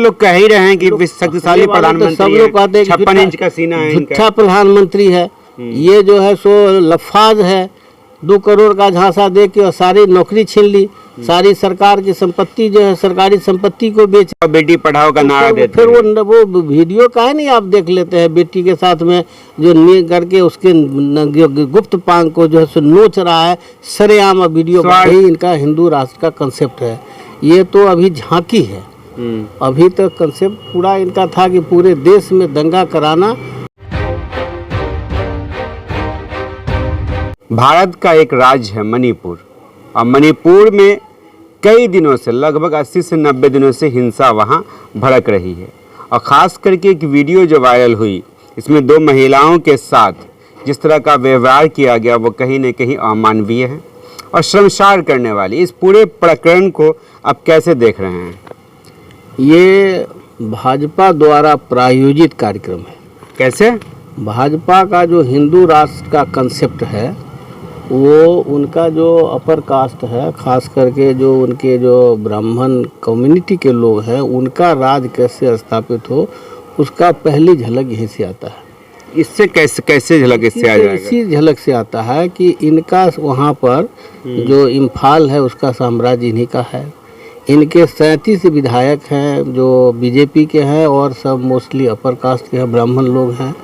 लोग कह ही रहे हैं कि शक्तिशाली प्रधानमंत्री सब लोग कहते हैं 56 इंच का सीना है इनका। झूठा प्रधानमंत्री है ये, जो है सो लफाज है। 2 करोड़ का झांसा दे के और सारी नौकरी छीन ली, सारी सरकार की संपत्ति जो है सरकारी संपत्ति को बेच, बेटी पढ़ाओ का नारा देते फिर वो वीडियो का है नहीं, आप देख लेते हैं बेटी के साथ में जो नी करके उसके गुप्त पांग को जो है सो नोच रहा है सरेआम वीडियो। ही इनका हिंदू राष्ट्र का कंसेप्ट है। ये तो अभी झांकी है, अभी तक कंसेप्ट पूरा इनका था कि पूरे देश में दंगा कराना। भारत का एक राज्य है मणिपुर, और मणिपुर में कई दिनों से लगभग 80 से 90 दिनों से हिंसा वहां भड़क रही है। और ख़ास करके एक वीडियो जो वायरल हुई, इसमें 2 महिलाओं के साथ जिस तरह का व्यवहार किया गया वो कहीं न कहीं अमानवीय है और शर्मसार करने वाली। इस पूरे प्रकरण को आप कैसे देख रहे हैं? ये भाजपा द्वारा प्रायोजित कार्यक्रम है। कैसे? भाजपा का जो हिंदू राष्ट्र का कंसेप्ट है वो उनका जो अपर कास्ट है, खास करके जो उनके जो ब्राह्मण कम्युनिटी के लोग हैं, उनका राज कैसे स्थापित हो उसका पहली झलक यहीं से आता है। इससे कैसे झलक इससे आ जाएगा? इसी झलक से आता है कि इनका वहाँ पर जो इम्फाल है उसका साम्राज्य इन्हीं का है। इनके 37 विधायक हैं जो बीजेपी के हैं और सब मोस्टली अपर कास्ट के हैं, ब्राह्मण लोग हैं।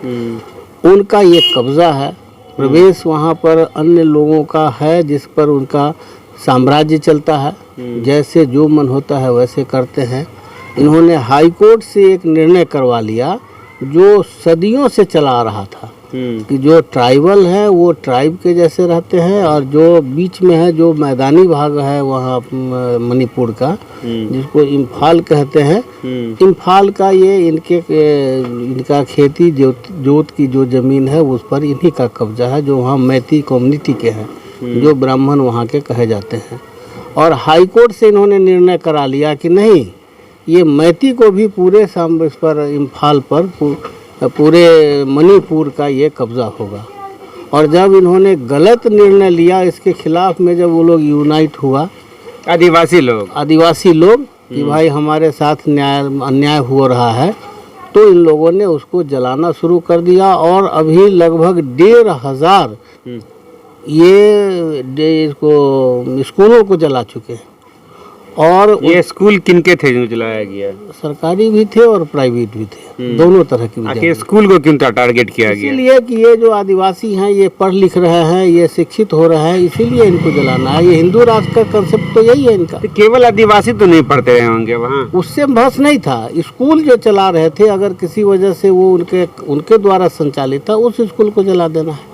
उनका ये कब्जा है, प्रवेश वहाँ पर अन्य लोगों का है जिस पर उनका साम्राज्य चलता है। जैसे जो मन होता है वैसे करते हैं। इन्होंने हाई कोर्ट से एक निर्णय करवा लिया जो सदियों से चला आ रहा था कि जो ट्राइबल है वो ट्राइब के जैसे रहते हैं, और जो बीच में है जो मैदानी भाग है वहाँ मणिपुर का जिसको इम्फाल कहते हैं, इम्फाल का ये इनका खेती जोत की जो ज़मीन है उस पर इन्हीं का कब्जा है, जो वहाँ मैती कम्युनिटी के हैं, जो ब्राह्मण वहाँ के कहे जाते हैं। और हाई कोर्ट से इन्होंने निर्णय करा लिया कि नहीं, ये मैती को भी पूरे इस पर इम्फाल पर पूरे मणिपुर का ये कब्ज़ा होगा। और जब इन्होंने गलत निर्णय लिया इसके खिलाफ में, जब वो लोग यूनाइट हुआ आदिवासी लोग कि भाई हमारे साथ अन्याय हो रहा है, तो इन लोगों ने उसको जलाना शुरू कर दिया। और अभी लगभग 1500 ये इसको स्कूलों को जला चुके हैं। और ये स्कूल किनके थे जो जलाया गया? सरकारी भी थे और प्राइवेट भी थे, दोनों तरह की विद्यालय। स्कूल को क्यों टारगेट किया गया? इसीलिए कि ये जो आदिवासी हैं ये पढ़ लिख रहे हैं, ये शिक्षित हो रहे हैं, इसीलिए इनको जलाना है। ये हिंदू राष्ट्र का कंसेप्ट तो यही है इनका। तो केवल आदिवासी तो नहीं पढ़ते रहे होंगे वहाँ? उससे बहस नहीं था, स्कूल जो चला रहे थे अगर किसी वजह से वो उनके द्वारा संचालित था, उस स्कूल को जला देना है।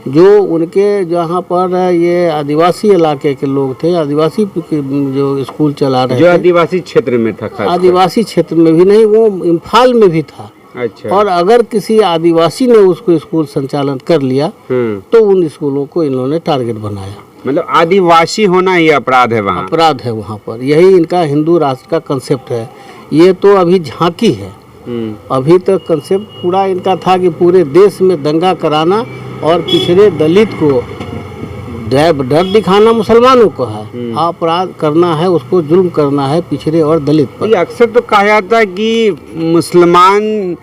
जो उनके जहाँ पर ये आदिवासी इलाके के लोग थे, आदिवासी जो स्कूल चला रहे थे, जो आदिवासी क्षेत्र में था, आदिवासी क्षेत्र में भी नहीं, वो इम्फाल में भी था। अच्छा। और अगर किसी आदिवासी ने उसको स्कूल संचालन कर लिया तो उन स्कूलों को इन्होंने टारगेट बनाया। मतलब आदिवासी होना ही अपराध है वहाँ? अपराध है वहाँ पर। यही इनका हिंदू राष्ट्र का कंसेप्ट है। ये तो अभी झांकी है, अभी तक कंसेप्ट पूरा इनका था कि पूरे देश में दंगा कराना और पिछड़े दलित को डर दिखाना मुसलमानों को है, अपराध करना है, उसको जुल्म करना है पिछड़े और दलित पर। अक्सर तो कहा जाता है कि मुसलमान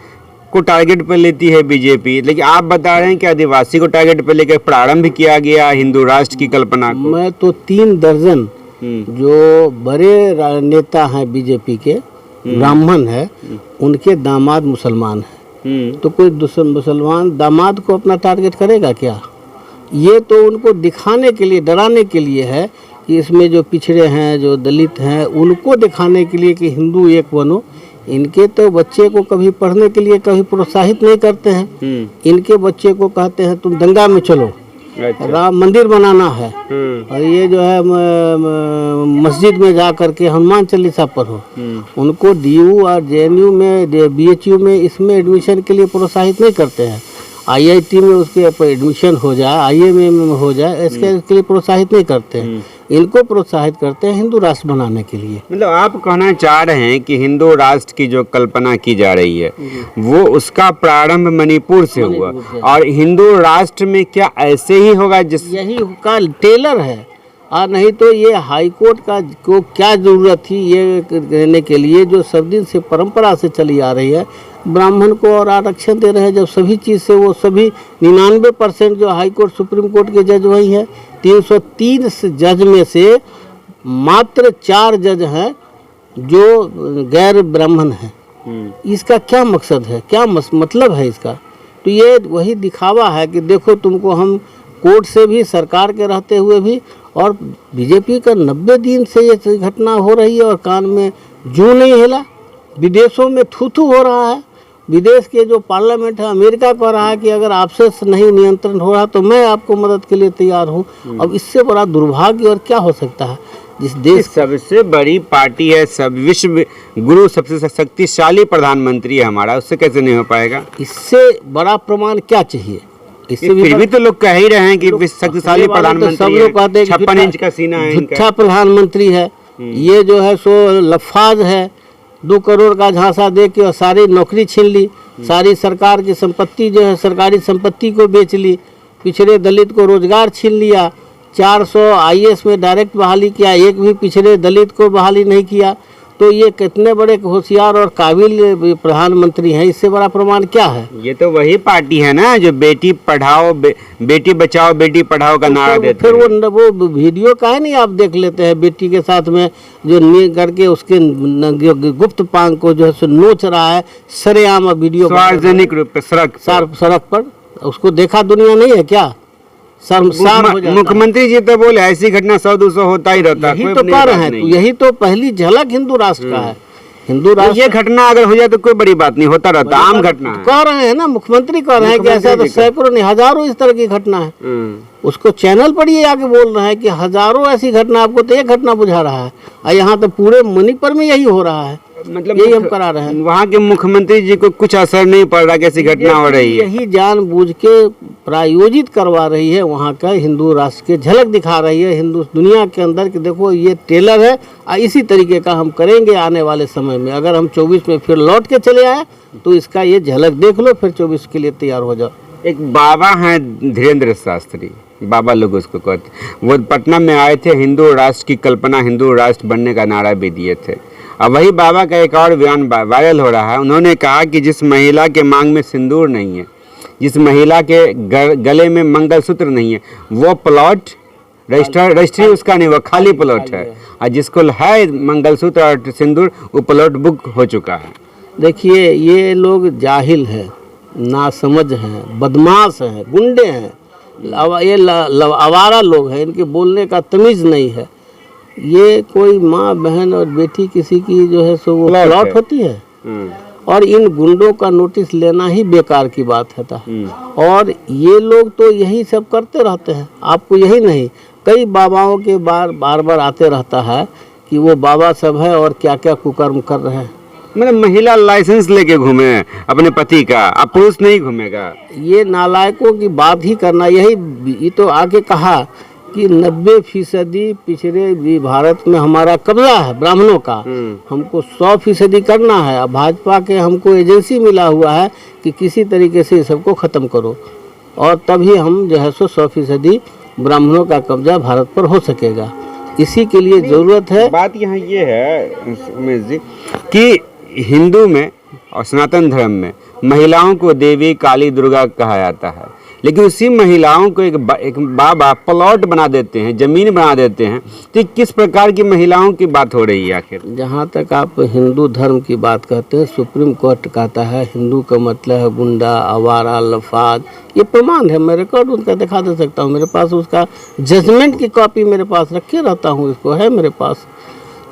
को टारगेट पर लेती है बीजेपी, लेकिन आप बता रहे हैं कि आदिवासी को टारगेट पर लेकर प्रारंभ किया गया हिंदू राष्ट्र की कल्पना को। मैं तो 3 दर्जन जो बड़े नेता हैं बीजेपी के, ब्राह्मण है, उनके दामाद मुसलमान हैं। तो कोई मुसलमान दामाद को अपना टारगेट करेगा क्या? ये तो उनको दिखाने के लिए, डराने के लिए है कि इसमें जो पिछड़े हैं, जो दलित हैं, उनको दिखाने के लिए कि हिंदू एक बनो। इनके तो बच्चे को कभी पढ़ने के लिए कभी प्रोत्साहित नहीं करते हैं। इनके बच्चे को कहते हैं तुम दंगा में चलो, राम मंदिर बनाना है, और ये जो है मस्जिद में जा करके हनुमान चालीसा पढ़ो। उनको DU और JNU में, BHU में इसमें एडमिशन के लिए प्रोत्साहित नहीं करते हैं। IIT में उसके एडमिशन हो जाए, IIM में हो जाए, इसके लिए प्रोत्साहित नहीं करते हैं। इनको प्रोत्साहित करते हैं हिंदू राष्ट्र बनाने के लिए। मतलब आप कहना चाह रहे हैं कि हिंदू राष्ट्र की जो कल्पना की जा रही है वो उसका प्रारंभ मणिपुर से हुआ, और हिंदू राष्ट्र में क्या ऐसे ही होगा? यही का टेलर है। नहीं तो ये हाई कोर्ट का को क्या ज़रूरत थी ये कहने के लिए, जो सब दिन से परंपरा से चली आ रही है, ब्राह्मण को और आरक्षण दे रहे हैं। जब सभी चीज़ से वो सभी 99% जो हाई कोर्ट सुप्रीम कोर्ट के जज वही हैं। 303 जज में से मात्र 4 जज हैं जो गैर ब्राह्मण हैं। इसका क्या मकसद है, क्या मतलब है इसका? तो ये वही दिखावा है कि देखो तुमको हम कोर्ट से भी, सरकार के रहते हुए भी, और बीजेपी का 90 दिन से ये घटना हो रही है और कान में जूं नहीं हिला। विदेशों में थू हो रहा है। विदेश के जो पार्लियामेंट है अमेरिका कह रहा है कि अगर आपसे नहीं नियंत्रण हो रहा तो मैं आपको मदद के लिए तैयार हूँ। अब इससे बड़ा दुर्भाग्य और क्या हो सकता है? जिस देश सबसे बड़ी पार्टी है, सब विश्व गुरु, सबसे शक्तिशाली प्रधानमंत्री है हमारा, उससे कैसे नहीं हो पाएगा? इससे बड़ा प्रमाण क्या चाहिए? इससे फिर भी तो लोग कह ही रहे हैं कि शक्तिशाली प्रधानमंत्री, सब लोग कहते हैं 56 इंच का सीना है इनका। झूठा प्रधानमंत्री है ये, जो है सो लफाज है। 2 करोड़ का झांसा दे के और सारी नौकरी छीन ली, सारी सरकार की संपत्ति जो है, सरकारी संपत्ति को बेच ली, पिछड़े दलित को रोजगार छीन लिया, 400 IAS में डायरेक्ट बहाली किया, एक भी पिछड़े दलित को बहाली नहीं किया। तो ये कितने बड़े होशियार और काबिल प्रधानमंत्री हैं, इससे बड़ा प्रमाण क्या है? ये तो वही पार्टी है ना जो बेटी पढ़ाओ बेटी बचाओ बेटी पढ़ाओ का नारा देते हैं। फिर वो वीडियो का है नहीं, आप देख लेते हैं बेटी के साथ में जो नी करके उसके गुप्त पांग को जो है सो नोच रहा है सरेआम वीडियो, सार्वजनिक रूप पे सड़क पर। उसको देखा दुनिया नहीं है क्या? शर्मसार हो जाता है। मुख्यमंत्री जी तो बोले ऐसी घटना 100-200 होता ही रहता है। यही तो कह रहे हैं, तो यही तो पहली झलक हिंदू राष्ट्र का है। हिंदू राष्ट्र, ये घटना अगर हो जाए तो कोई बड़ी बात नहीं, होता रहता, आम घटना है। कह रहे हैं ना, मुख्यमंत्री कह रहे हैं कि ऐसा तो सैकड़ों नहीं हजारों इस तरह की घटना है। उसको चैनल पर ये आके बोल रहे हैं कि हजारों ऐसी घटना, आपको तो एक घटना बुझा रहा है, और यहाँ तो पूरे मणिपुर में यही हो रहा है। मतलब यही हम करा रहे हैं। वहाँ के मुख्यमंत्री जी को कुछ असर नहीं पड़ रहा कैसी घटना हो रही है। यही जानबूझ के प्रायोजित करवा रही है, वहाँ का हिंदू राष्ट्र के झलक दिखा रही है हिंदू दुनिया के अंदर कि देखो ये टेलर है, इसी तरीके का हम करेंगे आने वाले समय में। अगर हम 24 में फिर लौट के चले आए तो इसका ये झलक देख लो, फिर 24 के लिए तैयार हो जाओ। एक बाबा हैं धीरेन्द्र शास्त्री, बाबा लोग उसको कहते, वो पटना में आए थे, हिंदू राष्ट्र की कल्पना, हिंदू राष्ट्र बनने का नारा भी दिए थे। अब वही बाबा का एक और बयान वायरल हो रहा है। उन्होंने कहा कि जिस महिला के मांग में सिंदूर नहीं है, जिस महिला के गले में मंगलसूत्र नहीं है, वो प्लॉट रजिस्ट्री उसका नहीं, वो खाली प्लॉट है, और जिसको है मंगलसूत्र और सिंदूर वो प्लॉट बुक हो चुका है। देखिए ये लोग जाहिल हैं, नासमझ हैं, बदमाश हैं, गुंडे हैं, ये आवारा लोग हैं, इनके बोलने का तमीज़ नहीं है। ये कोई माँ बहन और बेटी किसी की जो है सो वो प्लॉट होती है, और इन गुंडों का नोटिस लेना ही बेकार की बात है। और ये लोग तो यही सब करते रहते हैं। आपको यही नहीं, कई बाबाओं के बार आते रहता है कि वो बाबा सब है और क्या क्या कुकर्म कर रहे हैं। मतलब महिला लाइसेंस लेके घूमे अपने पति का, अब पुरुष नहीं घूमेगा। ये नालायकों की बात ही करना, यही तो आके कहा कि 90% पिछड़े भारत में हमारा कब्जा है ब्राह्मणों का, हमको 100% करना है। अब भाजपा के हमको एजेंसी मिला हुआ है कि किसी तरीके से सबको ख़त्म करो, और तभी हम जो है सो 100% ब्राह्मणों का कब्जा भारत पर हो सकेगा। इसी के लिए ज़रूरत है। बात यहाँ ये है उमेश जी कि हिंदू में और सनातन धर्म में महिलाओं को देवी काली दुर्गा कहा जाता है, लेकिन उसी महिलाओं को एक बाबा प्लॉट बना देते हैं, जमीन बना देते हैं। तो किस प्रकार की महिलाओं की बात हो रही है आखिर? जहाँ तक आप हिंदू धर्म की बात कहते हैं, सुप्रीम कोर्ट कहता है हिंदू का मतलब है गुंडा, आवारा, लफाज। ये प्रमाण है, मैं रिकॉर्ड उनका दिखा दे सकता हूँ, मेरे पास उसका जजमेंट की कॉपी मेरे पास रखे रहता हूँ, इसको है मेरे पास।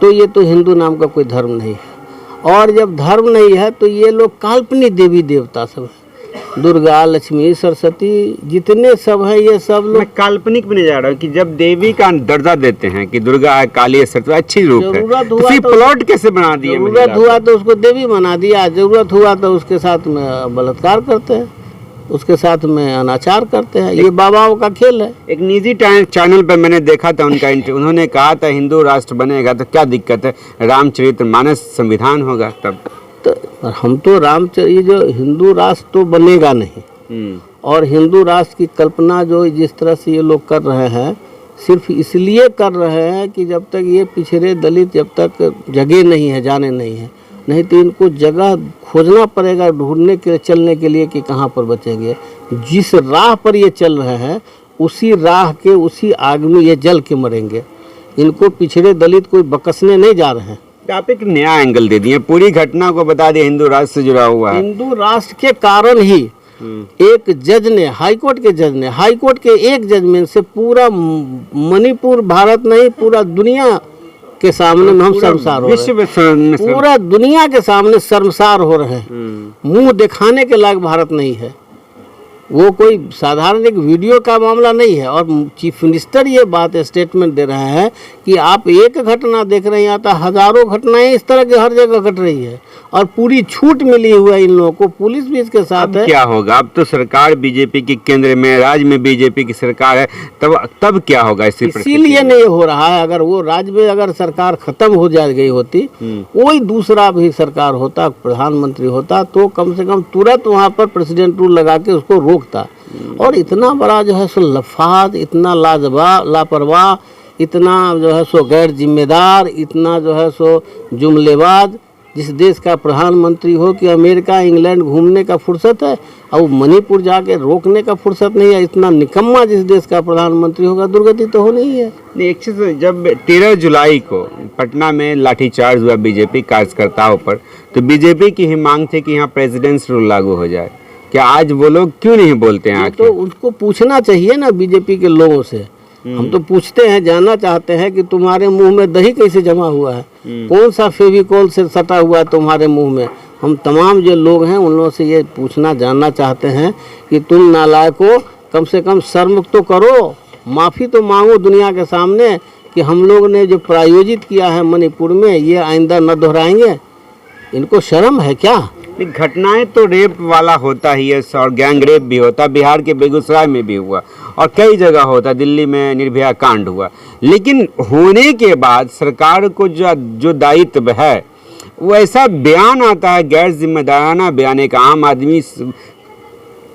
तो ये तो हिंदू नाम का कोई धर्म नहीं है, और जब धर्म नहीं है तो ये लोग काल्पनिक देवी देवता सब है, दुर्गा, लक्ष्मी, सरस्वती, जितने सब हैं ये सब लोग। मैं काल्पनिक में नहीं जा रहा हूँ कि जब देवी का दर्जा देते हैं कि दुर्गा है, काली है, सरस्वती अच्छी रूप है, तो फिर प्लॉट कैसे बना दिए? जरूरत हुआ तो उसको देवी बना दिया, जरूरत हुआ तो उसके साथ में बलात्कार करते हैं, उसके साथ में अनाचार करते हैं। ये बाबाओं का खेल है। एक निजी चैनल पर मैंने देखा था उनका इंटरव्यू, उन्होंने कहा था हिंदू राष्ट्र बनेगा तो क्या दिक्कत है, रामचरितमानस संविधान होगा तब। तो हम तो ये जो हिंदू राष्ट्र तो बनेगा नहीं, और हिंदू राष्ट्र की कल्पना जो जिस तरह से ये लोग कर रहे हैं, सिर्फ इसलिए कर रहे हैं कि जब तक ये पिछड़े दलित जब तक जगह नहीं है, जाने नहीं है, नहीं तो इनको जगह खोजना पड़ेगा ढूंढने के लिए, चलने के लिए कि कहाँ पर बचेंगे। जिस राह पर ये चल रहे हैं उसी राह के उसी आग में ये जल के मरेंगे। इनको पिछड़े दलित कोई बकसने नहीं जा रहे हैं। आप एक नया एंगल दे दिए, पूरी घटना को बता दिए हिंदू राष्ट्र से जुड़ा हुआ है। हिंदू राष्ट्र के कारण ही एक जज ने, हाईकोर्ट के जज ने, हाईकोर्ट के एक जजमेंट से पूरा मणिपुर, भारत नहीं पूरा दुनिया के सामने में हम शर्मसार हो रहे हैं। पूरा दुनिया के सामने शर्मसार हो रहे हैं। मुंह दिखाने के लायक भारत नहीं है। वो कोई साधारण एक वीडियो का मामला नहीं है। और चीफ मिनिस्टर ये बात स्टेटमेंट दे रहे हैं कि आप एक घटना देख रहे हैं, यहाँ तो हजारों घटनाएं इस तरह की हर जगह घट रही है और पूरी छूट मिली हुई है इन लोगों को। पुलिस भी इसके साथ है। क्या होगा अब? तो सरकार बीजेपी की केंद्र में, राज्य में बीजेपी की सरकार है, तब क्या होगा? इसीलिए नहीं हो रहा है। अगर वो राज्य में अगर सरकार खत्म हो जा गई होती, कोई दूसरा भी सरकार होता, प्रधानमंत्री होता, तो कम से कम तुरंत वहाँ पर प्रेसिडेंट रूल लगा के उसको रोकता। और इतना बड़ा जो है सो लफाद, इतना लापरवाह, इतना जो है सो गैर जिम्मेदार, इतना जो है सो जुमलेबाज जिस देश का प्रधानमंत्री हो कि अमेरिका, इंग्लैंड घूमने का फुर्सत है और मणिपुर जाके रोकने का फुर्सत नहीं है। इतना निकम्मा जिस देश का प्रधानमंत्री होगा, दुर्गति तो होनी ही है। एक चीज, जब 13 जुलाई को पटना में लाठीचार्ज हुआ बीजेपी कार्यकर्ताओं पर, तो बीजेपी की ही मांग थी कि यहाँ प्रेसिडेंस रूल लागू हो जाए। क्या आज वो लोग क्यों नहीं बोलते हैं? तो उनको पूछना चाहिए ना बीजेपी के लोगों से। हम तो पूछते हैं, जानना चाहते हैं कि तुम्हारे मुंह में दही कैसे जमा हुआ है, कौन सा फेविकोल से सटा हुआ है तुम्हारे मुंह में। हम तमाम जो लोग हैं उन लोगों से ये पूछना, जानना चाहते हैं कि तुम नालायकों, कम से कम शर्म तो करो, माफ़ी तो मांगो दुनिया के सामने कि हम लोग ने जो प्रायोजित किया है मणिपुर में, ये आइंदा न दोहराएंगे। इनको शर्म है क्या? घटनाएं तो रेप वाला होता ही है और गैंग रेप भी होता, बिहार के बेगूसराय में भी हुआ और कई जगह होता, दिल्ली में निर्भया कांड हुआ। लेकिन होने के बाद सरकार को जो दायित्व है, वो ऐसा बयान आता है, गैर जिम्मेदाराना बयान, एक आम आदमी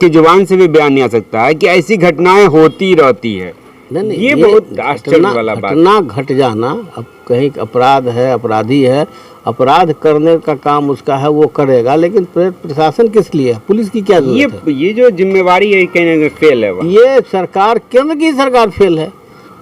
की जुबान से भी बयान नहीं आ सकता है कि ऐसी घटनाएं होती रहती है। नहीं, ये बहुत आश्चर्य वाला बात। घटना घट जाना, अब कहीं अपराध है, अपराधी है, अपराध करने का काम उसका है, वो करेगा। लेकिन प्रशासन किस लिए है? पुलिस की क्या जरूरत है? ये जो जिम्मेवारी है कहीं ना कहीं फेल है। ये सरकार, केंद्र की सरकार फेल है।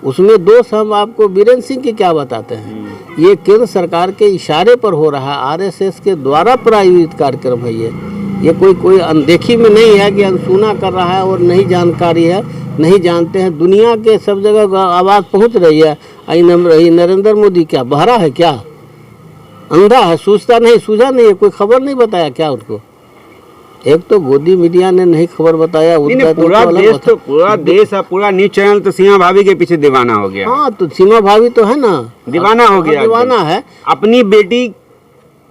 उसमें दोष हम आपको बीरेंद्र सिंह की क्या बताते हैं? ये केंद्र सरकार के इशारे पर हो रहा है, आरएसएस के द्वारा प्रायोजित कार्यक्रम है। ये कोई अनदेखी में नहीं है कि अनसुना कर रहा है और नहीं जानकारी है, नहीं जानते हैं। दुनिया के सब जगह आवाज़ पहुंच रही है। नरेंद्र मोदी क्या बहरा है क्या? अंधा है, सूझता नहीं, सूझा नहीं है, कोई खबर नहीं बताया क्या उनको? एक तो गोदी मीडिया ने नहीं खबर बताया। पूरा देश पूरा न्यूज चैनल तो सीमा भाभी के पीछे दीवाना हो गया। हाँ, तो सीमा भाभी तो है ना, दीवाना हो गया, दीवाना है। अपनी बेटी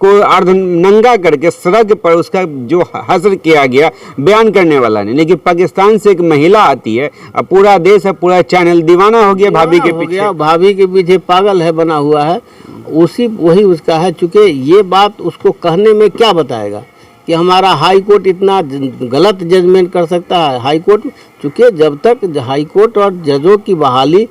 को अर्ध नंगा करके सड़क पर उसका जो हश्र किया गया, बयान करने वाला नहीं। लेकिन पाकिस्तान से एक महिला आती है, अब पूरा देश है, पूरा चैनल दीवाना हो गया भाभी के पीछे। भाभी के पीछे पागल है, बना हुआ है, वही उसका है। चूंकि ये बात उसको कहने में क्या बताएगा कि हमारा हाई कोर्ट इतना गलत जजमेंट कर सकता है। हाई कोर्ट, चूँकि जब तक हाई कोर्ट और जजों की बहाली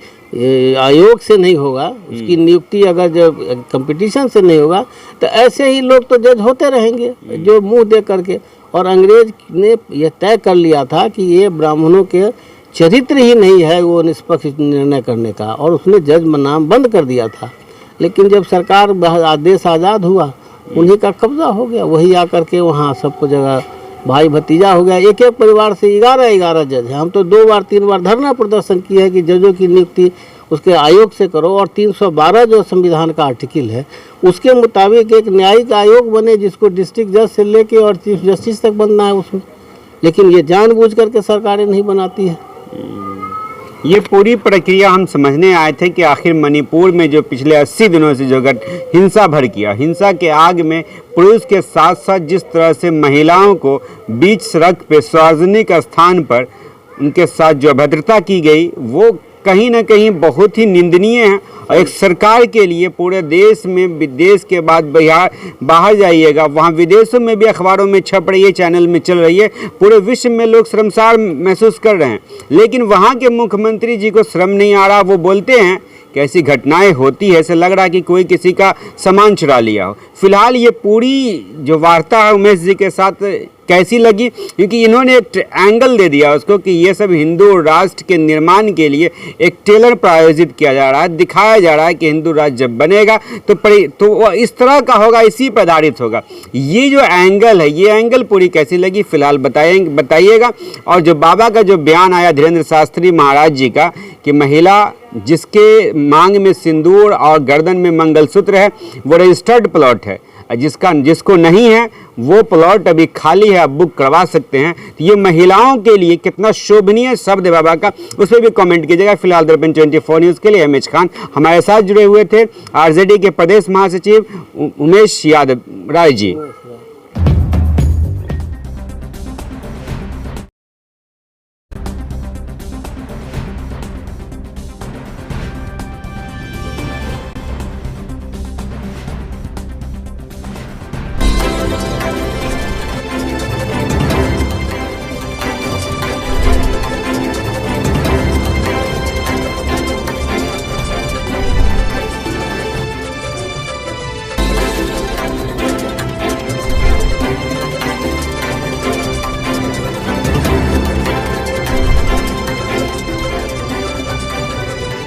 आयोग से नहीं होगा, उसकी नियुक्ति अगर जो कंपटीशन से नहीं होगा, तो ऐसे ही लोग तो जज होते रहेंगे जो मुंह दे करके। और अंग्रेज ने यह तय कर लिया था कि ये ब्राह्मणों के चरित्र ही नहीं है वो निष्पक्ष निर्णय करने का, और उसने जज नाम बंद कर दिया था। लेकिन जब सरकार देश आज़ाद हुआ, उन्हीं का कब्जा हो गया। वही आकर के वहाँ सबको जगह भाई भतीजा हो गया। एक एक परिवार से 11 जज है। हम तो 2 बार 3 बार धरना प्रदर्शन किया है कि जजों की नियुक्ति उसके आयोग से करो, और 312 जो संविधान का आर्टिकल है उसके मुताबिक एक न्यायिक आयोग बने जिसको डिस्ट्रिक्ट जज से लेके और चीफ जस्टिस तक बनना है उसमें। लेकिन ये जानबूझ करके सरकारें नहीं बनाती है। ये पूरी प्रक्रिया हम समझने आए थे कि आखिर मणिपुर में जो पिछले 80 दिनों से जो हिंसा भर किया, हिंसा के आग में पुरुष के साथ साथ जिस तरह से महिलाओं को बीच सड़क पे सार्वजनिक स्थान पर उनके साथ जो अभद्रता की गई, वो कहीं ना कहीं बहुत ही निंदनीय है। और एक सरकार के लिए पूरे देश में, विदेश के बाद बाहर जाइएगा, वहाँ विदेशों में भी अखबारों में छप रही है, चैनल में चल रही है, पूरे विश्व में लोग शर्मसार महसूस कर रहे हैं। लेकिन वहाँ के मुख्यमंत्री जी को शर्म नहीं आ रहा, वो बोलते हैं कि ऐसी घटनाएं होती है, ऐसे लग रहा है कि कोई किसी का सामान चुरा लिया हो। फिलहाल ये पूरी जो वार्ता है उमेश जी के साथ कैसी लगी, क्योंकि इन्होंने एक एंगल दे दिया उसको कि ये सब हिंदू राष्ट्र के निर्माण के लिए एक ट्रेलर प्रायोजित किया जा रहा है, दिखाया जा रहा है कि हिंदू राष्ट्र जब बनेगा तो वो इस तरह का होगा, इसी पर आधारित होगा। ये जो एंगल है, ये एंगल पूरी कैसी लगी फिलहाल बताइएगा। और जो बाबा का जो बयान आया धीरेन्द्र शास्त्री महाराज जी का कि महिला जिसके मांग में सिंदूर और गर्दन में मंगलसूत्र है वो रजिस्टर्ड प्लॉट है, जिसको नहीं है वो प्लॉट अभी खाली है, आप बुक करवा सकते हैं। तो ये महिलाओं के लिए कितना शोभनीय शब्द है बाबा का, उस पर भी कमेंट कीजिएगा। फिलहाल दर्पण 24 न्यूज़ के लिए एमएच खान हमारे साथ जुड़े हुए थे, आरजेडी के प्रदेश महासचिव उमेश यादव राय जी।